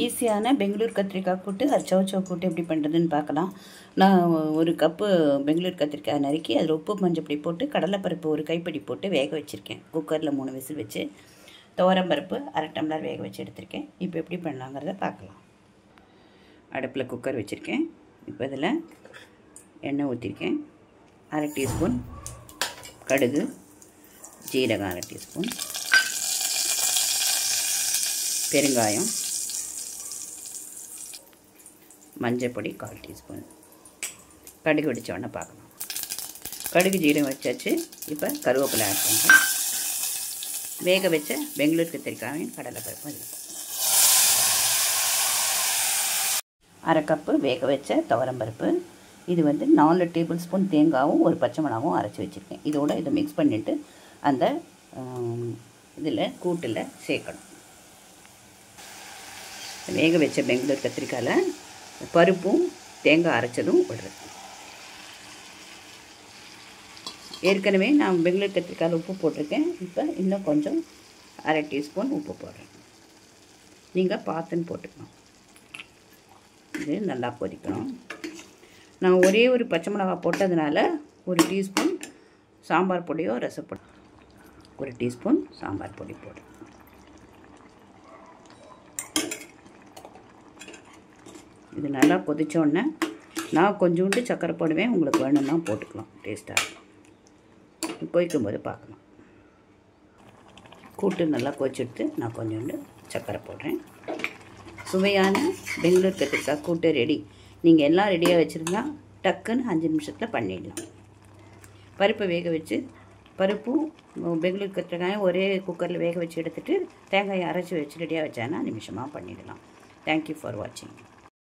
ஈஸியான பெங்களூர் கத்திரிக்காய் கூட்டு சௌசௌ கூட்டு எப்படி பண்ணுறதுன்னு பார்க்கலாம். நான் ஒரு கப்பு பெங்களூர் கத்திரிக்காய் நறுக்கி அதில் உப்பு மஞ்சப்பொடி போட்டு கடலைப்பருப்பு ஒரு கைப்பிடி போட்டு வேக வச்சுருக்கேன். குக்கரில் 3 விசில் வச்சு துவரம்பருப்பு 1/2 டம்ளர் வேக வச்சு எடுத்திருக்கேன். இப்போ எப்படி பண்ணலாங்கிறத பார்க்கலாம். அடுப்பில் குக்கர் வச்சுருக்கேன். இப்போ இதில் எண்ணெய் ஊற்றிருக்கேன். 1/2 டீஸ்பூன் கடுகு, ஜீரகம் 1/2 டீஸ்பூன், பெருங்காயம், மஞ்சள் பொடி 1/4 டீஸ்பூன். கடுகு வெடிச்ச உடனே பார்க்கலாம். கடுகு ஜீரகம் வச்சாச்சு. இப்போ கருவேப்பிலை ஆட் பண்ணுறேன். வேக வச்ச பெங்களூர் கத்திரிக்காயும் கடலைப்பருப்பும் இதில் 1/2 கப்பு வேக வச்ச துவரம்பருப்பு. இது 4 டேபிள் ஸ்பூன் தேங்காயும் ஒரு பச்சை மிளகாவும் அரைச்சி வச்சுருக்கேன். இதோட இதை மிக்ஸ் பண்ணிவிட்டு அந்த இதில் கூட்டில் சேர்க்கணும். வேக வச்ச பெங்களூர் கத்திரிக்காயில் பருப்பும் தேங்காய் அரைச்சதும் விடுறது. ஏற்கனவே நான் பெங்களூர் கத்திரிக்காயில் உப்பு போட்டிருக்கேன். இப்போ இன்னும் கொஞ்சம் 1/2 டீஸ்பூன் உப்பு போடுறேன். நீங்கள் பார்த்துன்னு போட்டுக்கணும். இது நல்லா கொதிக்கணும். நான் ஒரே ஒரு பச்சை மிளகாய் போட்டதுனால 1 டீஸ்பூன் சாம்பார் பொடியோ ரசப்பொடி 1 டீஸ்பூன் சாம்பார் பொடி போடுறேன். இது நல்லா கொதித்தோடனே நான் கொஞ்சோண்டு சர்க்கரை போடுவேன். உங்களுக்கு வேணும்னா போட்டுக்கலாம். டேஸ்ட்டாக இருக்கும். கொதிக்கும்போது பார்க்கலாம். கூட்டு நல்லா கொதிச்சுட்டு நான் கொஞ்சோண்டு சர்க்கரை போடுறேன். சுவையான பெங்களூர் கத்திரிக்காய் கூட்டு ரெடி. நீங்கள் எல்லாம் ரெடியாக வச்சுருந்தா டக்குன்னு 5 நிமிஷத்தில் பண்ணிடலாம். பருப்பை வேக வச்சு பருப்பும் பெங்களூர் கத்திரிக்காயும் ஒரே குக்கரில் வேக வச்சு எடுத்துகிட்டு தேங்காயை அரைச்சி வச்சு ரெடியாக வச்சேன்னா நிமிஷமாக பண்ணிடலாம். தேங்க்யூ ஃபார் வாட்சிங்.